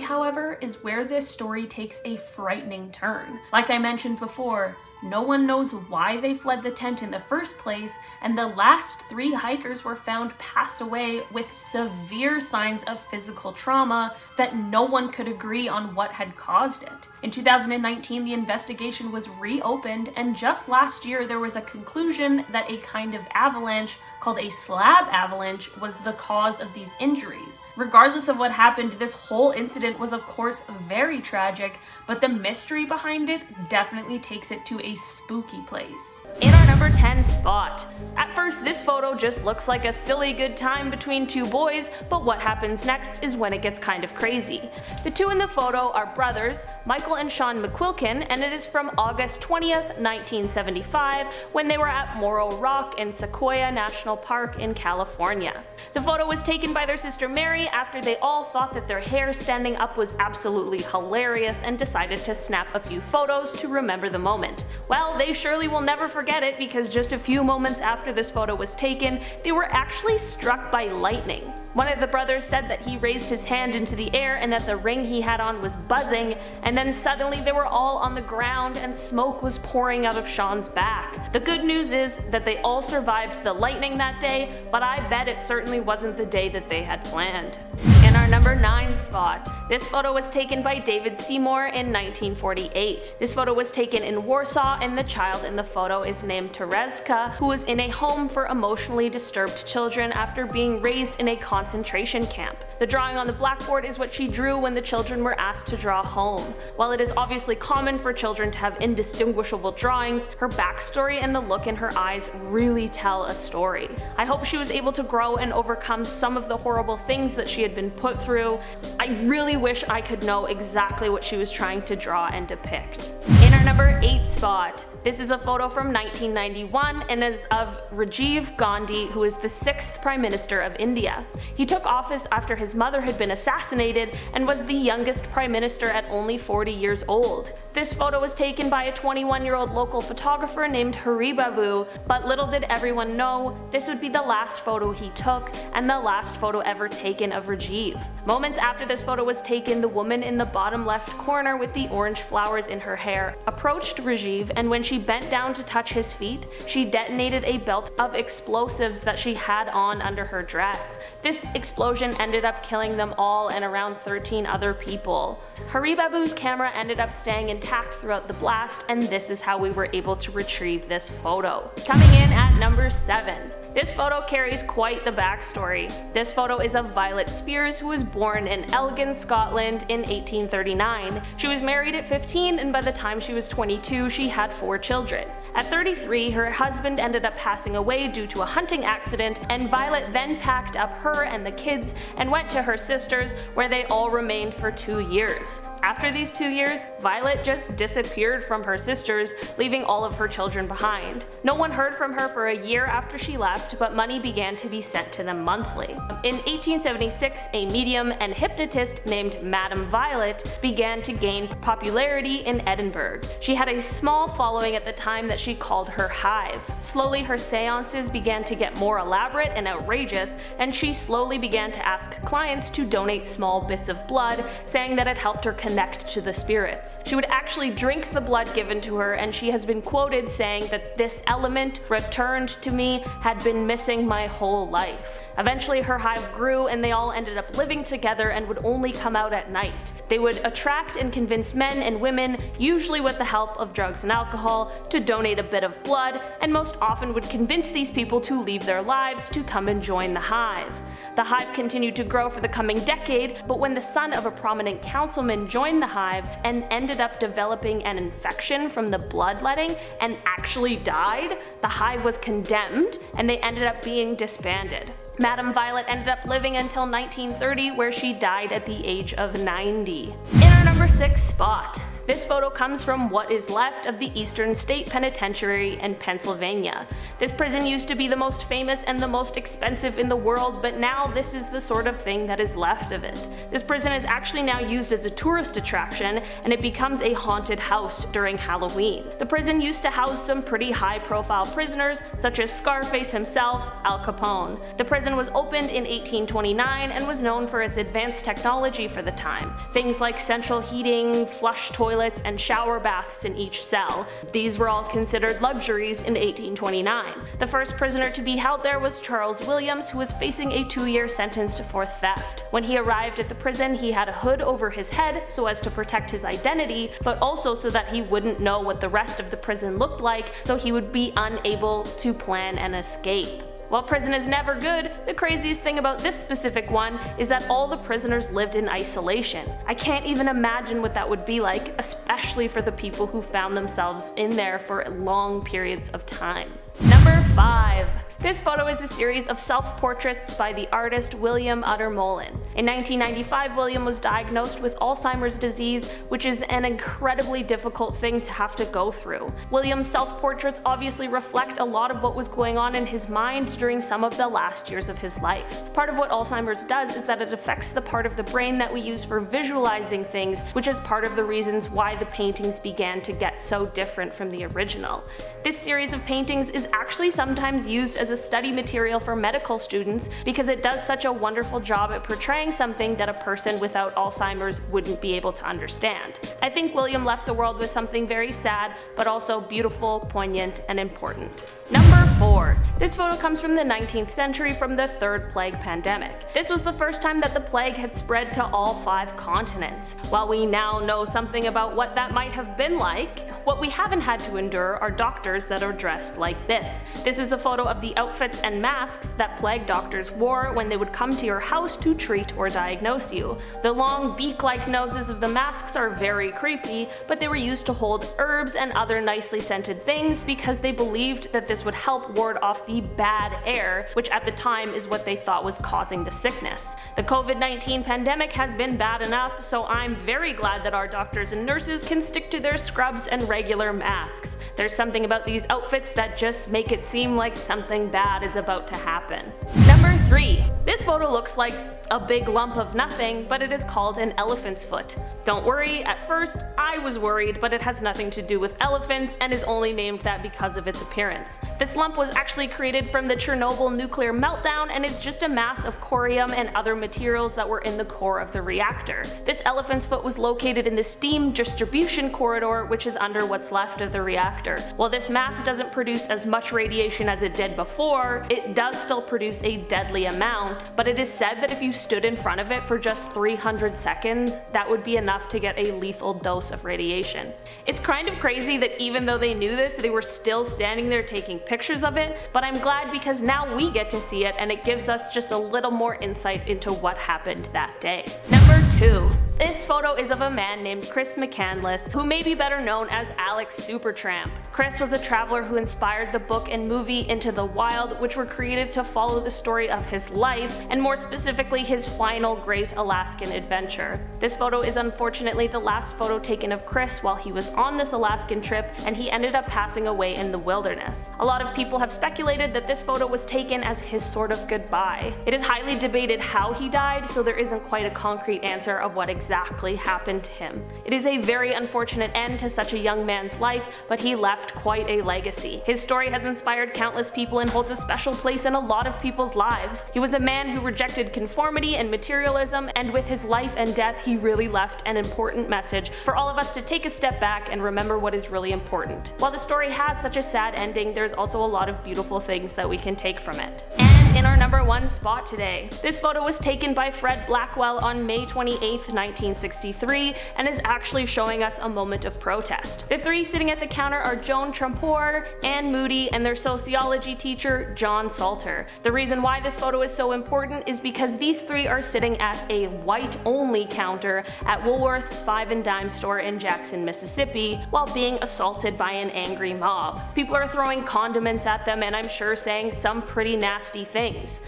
however, is where this story takes a frightening turn. Like I mentioned before, no one knows why they fled the tent in the first place, and the last 3 hikers were found passed away with severe signs of physical trauma that no one could agree on what had caused it. In 2019, the investigation was reopened, and just last year there was a conclusion that a kind of avalanche called a slab avalanche was the cause of these injuries. Regardless of what happened, this whole incident was of course very tragic, but the mystery behind it definitely takes it to a spooky place. In our number 10 spot. At first, this photo just looks like a silly good time between 2 boys, but what happens next is when it gets kind of crazy. The 2 in the photo are brothers, Michael and Sean McQuilkin, and it is from August 20th, 1975, when they were at Morro Rock in Sequoia National Park in California. The photo was taken by their sister Mary after they all thought that their hair standing up was absolutely hilarious and decided to snap a few photos to remember the moment. Well, they surely will never forget it, because just a few moments after this photo was taken, they were actually struck by lightning. One of the brothers said that he raised his hand into the air and that the ring he had on was buzzing, and then suddenly they were all on the ground and smoke was pouring out of Sean's back. The good news is that they all survived the lightning that day, but I bet it certainly wasn't the day that they had planned. In our number 9 spot. This photo was taken by David Seymour in 1948. This photo was taken in Warsaw, and the child in the photo is named Tereska, who was in a home for emotionally disturbed children after being raised in a concentration camp. The drawing on the blackboard is what she drew when the children were asked to draw home. While it is obviously common for children to have indistinguishable drawings, her backstory and the look in her eyes really tell a story. I hope she was able to grow and overcome some of the horrible things that she had been put through. I really wish I could know exactly what she was trying to draw and depict. In our number 8 spot. This is a photo from 1991 and is of Rajiv Gandhi, who is the 6th Prime Minister of India. He took office after his mother had been assassinated and was the youngest Prime Minister at only 40 years old. This photo was taken by a 21-year-old local photographer named Hari Babu, but little did everyone know, this would be the last photo he took and the last photo ever taken of Rajiv. leave. Moments after this photo was taken, the woman in the bottom left corner with the orange flowers in her hair approached Rajiv, and when she bent down to touch his feet, she detonated a belt of explosives that she had on under her dress. This explosion ended up killing them all and around 13 other people. Haribabu's camera ended up staying intact throughout the blast, and this is how we were able to retrieve this photo. Coming in at number 7. This photo carries quite the backstory. This photo is of Violet Spears, who was born in Elgin, Scotland in 1839. She was married at 15, and by the time she was 22, she had 4 children. At 33, her husband ended up passing away due to a hunting accident, and Violet then packed up her and the kids and went to her sister's, where they all remained for 2 years. After these 2 years, Violet just disappeared from her sisters, leaving all of her children behind. No one heard from her for a year after she left, but money began to be sent to them monthly. In 1876, a medium and hypnotist named Madame Violet began to gain popularity in Edinburgh. She had a small following at the time that she called her Hive. Slowly, her seances began to get more elaborate and outrageous, and she slowly began to ask clients to donate small bits of blood, saying that it helped her connect to the spirits. She would actually drink the blood given to her, and she has been quoted saying that this element returned to me, had been missing my whole life. Eventually her hive grew, and they all ended up living together and would only come out at night. They would attract and convince men and women, usually with the help of drugs and alcohol, to donate a bit of blood, and most often would convince these people to leave their lives to come and join the hive. The hive continued to grow for the coming decade, but when the son of a prominent councilman joined the hive and ended up developing an infection from the bloodletting and actually died, the hive was condemned and they ended up being disbanded. Madame Violet ended up living until 1930, where she died at the age of 90. In our number 6 spot, this photo comes from what is left of the Eastern State Penitentiary in Pennsylvania. This prison used to be the most famous and the most expensive in the world, but now this is the sort of thing that is left of it. This prison is actually now used as a tourist attraction, and it becomes a haunted house during Halloween. The prison used to house some pretty high-profile prisoners, such as Scarface himself, Al Capone. The prison was opened in 1829 and was known for its advanced technology for the time. Things like central heating, flush toilets, and shower baths in each cell. These were all considered luxuries in 1829. The first prisoner to be held there was Charles Williams, who was facing a 2-year sentence for theft. When he arrived at the prison, he had a hood over his head so as to protect his identity, but also so that he wouldn't know what the rest of the prison looked like, so he would be unable to plan an escape. While prison is never good, the craziest thing about this specific one is that all the prisoners lived in isolation. I can't even imagine what that would be like, especially for the people who found themselves in there for long periods of time. Number 5. This photo is a series of self-portraits by the artist William Uttermohlen. In 1995, William was diagnosed with Alzheimer's disease, which is an incredibly difficult thing to have to go through. William's self-portraits obviously reflect a lot of what was going on in his mind during some of the last years of his life. Part of what Alzheimer's does is that it affects the part of the brain that we use for visualizing things, which is part of the reasons why the paintings began to get so different from the original. This series of paintings is actually sometimes used as a study material for medical students because it does such a wonderful job at portraying something that a person without Alzheimer's wouldn't be able to understand. I think William left the world with something very sad, but also beautiful, poignant, and important. Number 4. This photo comes from the 19th century from the Third Plague pandemic. This was the first time that the plague had spread to all 5 continents. While we now know something about what that might have been like, what we haven't had to endure are doctors that are dressed like this. This is a photo of the outfits and masks that plague doctors wore when they would come to your house to treat or diagnose you. The long beak-like noses of the masks are very creepy, but they were used to hold herbs and other nicely scented things because they believed that this would help ward off the bad air, which at the time is what they thought was causing the sickness. The COVID-19 pandemic has been bad enough, so I'm very glad that our doctors and nurses can stick to their scrubs and regular masks. There's something about these outfits that just make it seem like something bad is about to happen. Number 3. 3. This photo looks like a big lump of nothing, but it is called an elephant's foot. Don't worry, at first I was worried, but it has nothing to do with elephants and is only named that because of its appearance. This lump was actually created from the Chernobyl nuclear meltdown and is just a mass of corium and other materials that were in the core of the reactor. This elephant's foot was located in the steam distribution corridor, which is under what's left of the reactor. While this mass doesn't produce as much radiation as it did before, it does still produce a deadly amount, but it is said that if you stood in front of it for just 300 seconds, that would be enough to get a lethal dose of radiation. It's kind of crazy that even though they knew this, they were still standing there taking pictures of it, but I'm glad because now we get to see it and it gives us just a little more insight into what happened that day. Number 2. This photo is of a man named Chris McCandless, who may be better known as Alex Supertramp. Chris was a traveler who inspired the book and movie Into the Wild, which were created to follow the story of his life, and more specifically his final great Alaskan adventure. This photo is unfortunately the last photo taken of Chris while he was on this Alaskan trip, and he ended up passing away in the wilderness. A lot of people have speculated that this photo was taken as his sort of goodbye. It is highly debated how he died, so there isn't quite a concrete answer of what exactly happened to him. It is a very unfortunate end to such a young man's life, but he left quite a legacy. His story has inspired countless people and holds a special place in a lot of people's lives. He was a man who rejected conformity and materialism, and with his life and death he really left an important message for all of us to take a step back and remember what is really important. While the story has such a sad ending, there's also a lot of beautiful things that we can take from it. And in our number 1 spot today, this photo was taken by Fred Blackwell on May 28th, 1963, and is actually showing us a moment of protest. The 3 sitting at the counter are Joan Trumpor, Anne Moody, and their sociology teacher, John Salter. The reason why this photo is so important is because these 3 are sitting at a white-only counter at Woolworth's Five and Dime store in Jackson, Mississippi, while being assaulted by an angry mob. People are throwing condiments at them and I'm sure saying some pretty nasty things.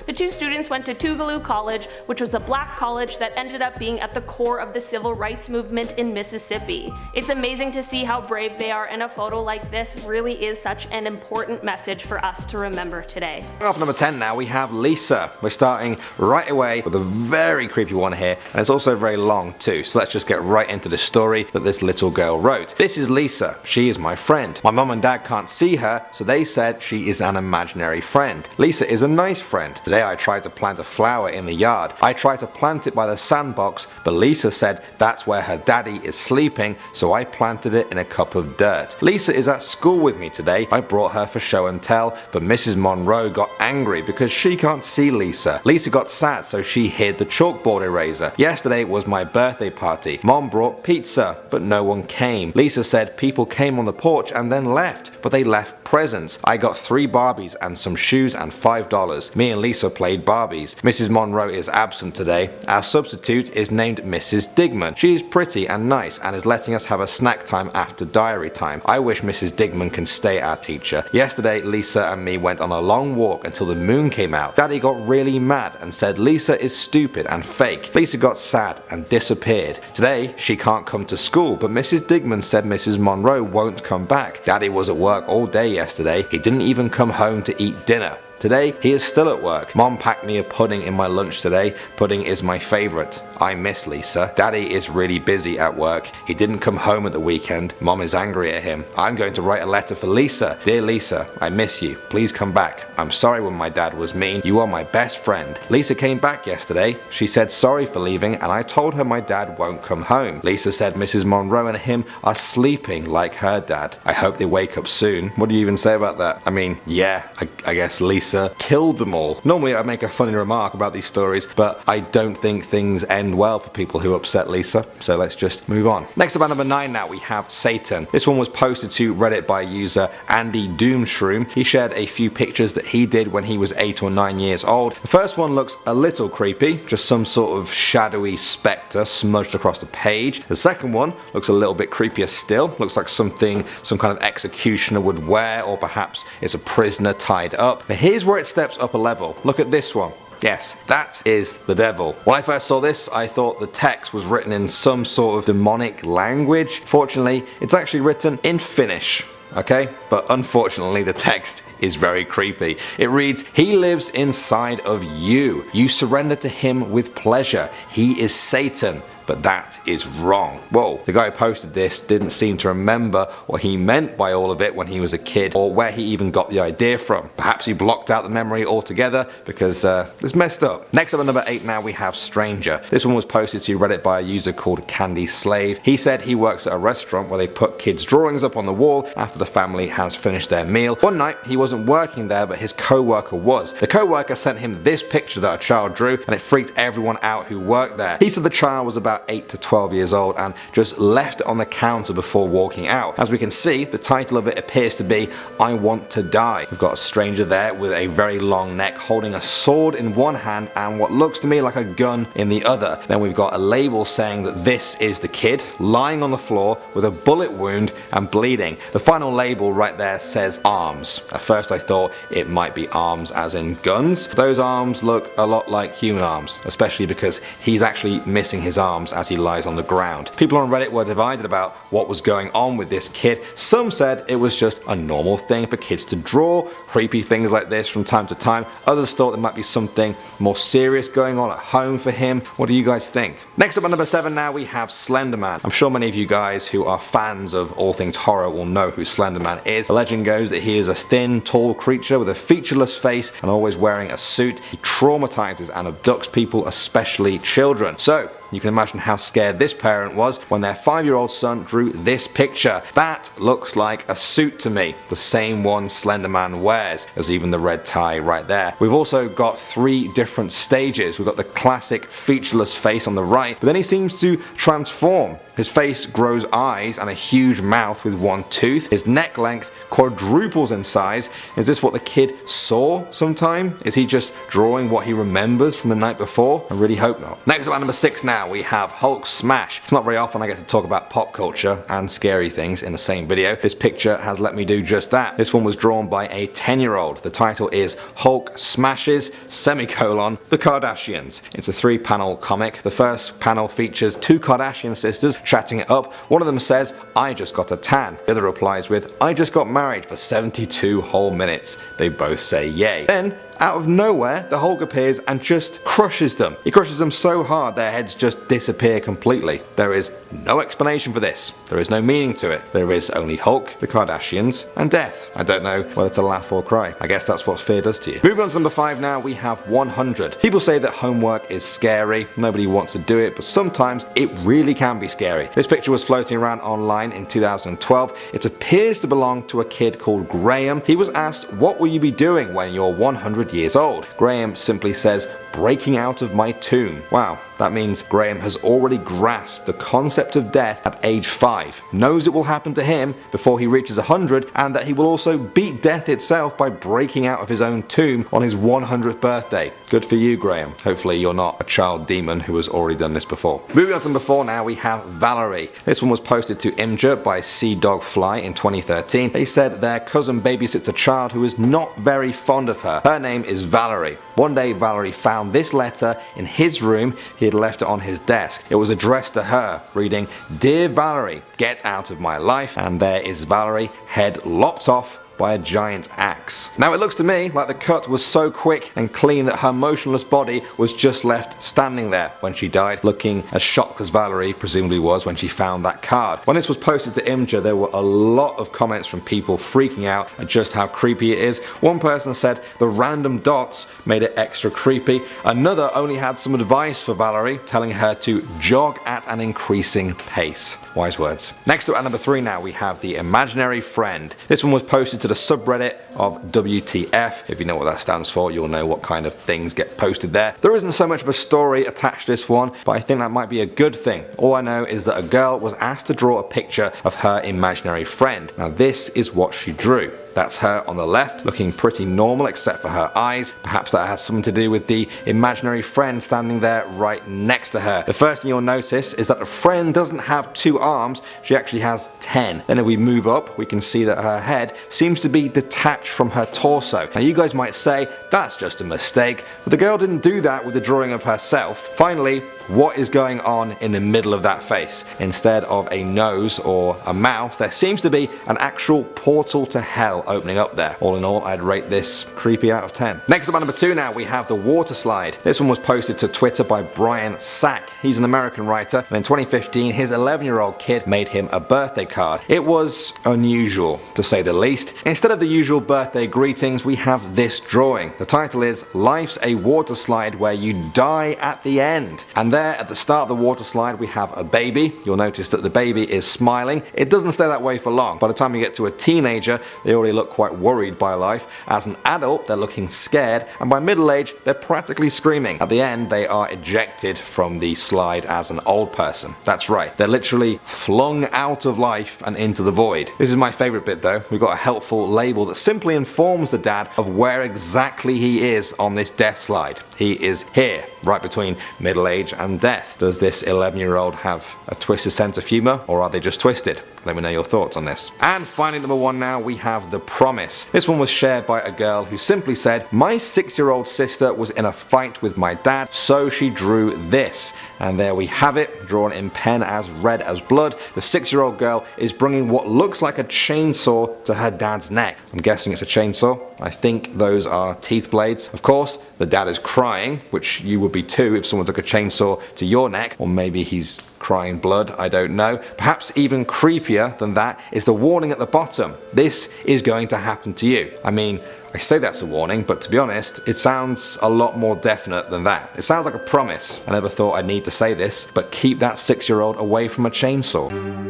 The 2 students went to Tougaloo College, which was a black college that ended up being at the core of the civil rights movement in Mississippi. It's amazing to see how brave they are, and a photo like this really is such an important message for us to remember today. Off number 10 now, we have Lisa. We're starting right away with a very creepy one here, and it's also very long too, so let's just get right into the story that this little girl wrote. This is Lisa. She is my friend. My mum and dad can't see her, so they said she is an imaginary friend. Lisa is a nice friend. Today I tried to plant a flower in the yard. I tried to plant it by the sandbox, but Lisa said that's where her daddy is sleeping, so I planted it in a cup of dirt. Lisa is at school with me today. I brought her for show and tell, but Mrs. Monroe got angry because she can't see Lisa. Lisa got sad, so she hid the chalkboard eraser. Yesterday was my birthday party. Mom brought pizza, but no one came. Lisa said people came on the porch and then left, but they left presents. I got 3 Barbies and some shoes and $5. Me and Lisa played Barbies. Mrs. Monroe is absent today. Our substitute is named Mrs. Digman. She is pretty and nice and is letting us have a snack time after diary time. I wish Mrs. Digman can stay our teacher. Yesterday Lisa and me went on a long walk until the moon came out. Daddy got really mad and said Lisa is stupid and fake. Lisa got sad and disappeared. Today she can't come to school, but Mrs. Digman said Mrs. Monroe won't come back. Daddy was at work all day yesterday. He didn't even come home to eat dinner. Today, he is still at work. Mom packed me a pudding in my lunch today. Pudding is my favourite. I miss Lisa. Daddy is really busy at work. He didn't come home at the weekend. Mom is angry at him. I'm going to write a letter for Lisa. Dear Lisa, I miss you. Please come back. I'm sorry when my dad was mean. You are my best friend. Lisa came back yesterday. She said sorry for leaving and I told her my dad won't come home. Lisa said Mrs. Monroe and him are sleeping like her dad. I hope they wake up soon. What do you even say about that? I mean, yeah, I guess Lisa killed them all. Normally I make a funny remark about these stories, but I don't think things end well for people who upset Lisa, so let's just move on. Next up at number 9 now, we have Satan. This one was posted to Reddit by user Andy Doomshroom. He shared a few pictures that he did when he was 8 or 9 years old. The first one looks a little creepy, just some sort of shadowy spectre smudged across the page. The second one looks a little bit creepier still, looks like something some kind of executioner would wear, or perhaps it's a prisoner tied up. But here's where it steps up a level. Look at this one. Yes, that is the devil. When I first saw this, I thought the text was written in some sort of demonic language. Fortunately, it's actually written in Finnish. okay? But unfortunately the text is very creepy. It reads, "He lives inside of you. You surrender to him with pleasure. He is Satan. But that is wrong." Whoa, the guy who posted this didn't seem to remember what he meant by all of it when he was a kid, or where he even got the idea from. Perhaps he blocked out the memory altogether, because it's messed up. Next up at number 8 now we have Stranger. This one was posted to Reddit by a user called Candy Slave. He said he works at a restaurant where they put kids' drawings up on the wall after the family has finished their meal. One night he wasn't working there, but his co-worker was. The co-worker sent him this picture that a child drew, and it freaked everyone out who worked there. He said the child was about 8 to 12 years old and just left it on the counter before walking out. As we can see, the title of it appears to be "I Want to Die." We've got a stranger there with a very long neck holding a sword in one hand and what looks to me like a gun in the other. Then we've got a label saying that this is the kid lying on the floor with a bullet wound and bleeding. The final label right there says arms. At first I thought it might be arms as in guns. Those arms look a lot like human arms, especially because he's actually missing his arms as he lies on the ground. People on Reddit were divided about what was going on with this kid. Some said it was just a normal thing for kids to draw creepy things like this from time to time. Others thought there might be something more serious going on at home for him. What do you guys think? Next up at number 7 now we have Slenderman. I'm sure many of you guys who are fans of all things horror will know who Slenderman is. The legend goes that he is a thin, tall creature with a featureless face and always wearing a suit. He traumatizes and abducts people, especially children. So you can imagine how scared this parent was when their 5-year-old son drew this picture. That looks like a suit to me, the same one Slenderman wears. There's even the red tie right there. We've also got 3 different stages. We've got the classic featureless face on the right, but then he seems to transform. His face grows eyes and a huge mouth with one tooth. His neck length quadruples in size. Is this what the kid saw sometime? Is he just drawing what he remembers from the night before? I really hope not. Next up at number 6 now we have Hulk Smash. It's not very often I get to talk about pop culture and scary things in the same video. This picture has let me do just that. This one was drawn by a 10-year-old. The title is Hulk Smashes, semicolon, the Kardashians. It's a 3-panel comic. The first panel features 2 Kardashian sisters chatting it up. One of them says, "I just got a tan." The other replies with, "I just got married for 72 whole minutes." They both say yay. Then out of nowhere, the Hulk appears and just crushes them. He crushes them so hard their heads just disappear completely. There is no explanation for this. There is no meaning to it. There is only Hulk, the Kardashians, and death. I don't know whether to laugh or cry. I guess that's what fear does to you. Moving on to number 5 now, we have 100. People say that homework is scary. Nobody wants to do it, but sometimes it really can be scary. This picture was floating around online in 2012. It appears to belong to a kid called Graham. He was asked, "What will you be doing when you're 100 years old?" Graham simply says, "Breaking out of my tomb." Wow, that means Graham has already grasped the concept of death at age 5, knows it will happen to him before he reaches 100, and that he will also beat death itself by breaking out of his own tomb on his 100th birthday. Good for you, Graham. Hopefully you're not a child demon who has already done this before. Moving on to number 4 now, we have Valerie. This one was posted to Imgur by CDogFly in 2013. They said their cousin babysits a child who is not very fond of her. Her name is Valerie. One day Valerie found this letter in his room. He had left it on his desk. It was addressed to her, reading, "Dear Valerie, get out of my life." And there is Valerie, head lopped off by a giant axe. Now it looks to me like the cut was so quick and clean that her motionless body was just left standing there when she died, looking as shocked as Valerie presumably was when she found that card. When this was posted to Imgur, there were a lot of comments from people freaking out at just how creepy it is. One person said the random dots made it extra creepy. Another only had some advice for Valerie, telling her to jog at an increasing pace. Wise words. Next up at number 3 now, we have the imaginary friend. This one was posted to the subreddit of WTF. If you know what that stands for, you'll know what kind of things get posted there. There isn't so much of a story attached to this one, but I think that might be a good thing. All I know is that a girl was asked to draw a picture of her imaginary friend. Now this is what she drew. That's her on the left, looking pretty normal except for her eyes. Perhaps that has something to do with the imaginary friend standing there right next to her. The first thing you'll notice is that the friend doesn't have 2 arms, she actually has 10. Then if we move up, we can see that her head seems to be detached from her torso. Now you guys might say, that's just a mistake, but the girl didn't do that with the drawing of herself. Finally, What is going on in the middle of that face? Instead of a nose or a mouth, there seems to be an actual portal to hell opening up there. All in all, I'd rate this creepy out of 10. Next up at number 2 now, we have the water slide. This one was posted to Twitter by Brian Sack. He's an American writer, and in 2015, his 11-year-old kid made him a birthday card. It was unusual, to say the least. Instead of the usual birthday greetings, we have this drawing. The title is Life's a Water Slide Where You Die at the End. And there at the start of the water slide, we have a baby. You'll notice that the baby is smiling. It doesn't stay that way for long. By the time you get to a teenager, they already look quite worried by life. As an adult, they're looking scared, and by middle age, they're practically screaming. At the end, they are ejected from the slide as an old person. That's right, they're literally flung out of life and into the void. This is my favourite bit though. We've got a helpful label that simply informs the dad of where exactly he is on this death slide. He is here, right between middle age and death. Does this 11-year-old have a twisted sense of humour, or are they just twisted? Let me know your thoughts on this. And finally, number 1 now, we have The Promise. This one was shared by a girl who simply said, my 6-year-old sister was in a fight with my dad, so she drew this. And there we have it, drawn in pen as red as blood. The 6-year-old girl is bringing what looks like a chainsaw to her dad's neck. I'm guessing it's a chainsaw. I think those are teeth blades. Of course, the dad is crying, which you would be too if someone took a chainsaw to your neck, or maybe he's crying blood, I don't know. Perhaps even creepier than that is the warning at the bottom. This is going to happen to you. I mean, I say that's a warning, but to be honest, it sounds a lot more definite than that. It sounds like a promise. I never thought I'd need to say this, but keep that 6-year-old away from a chainsaw.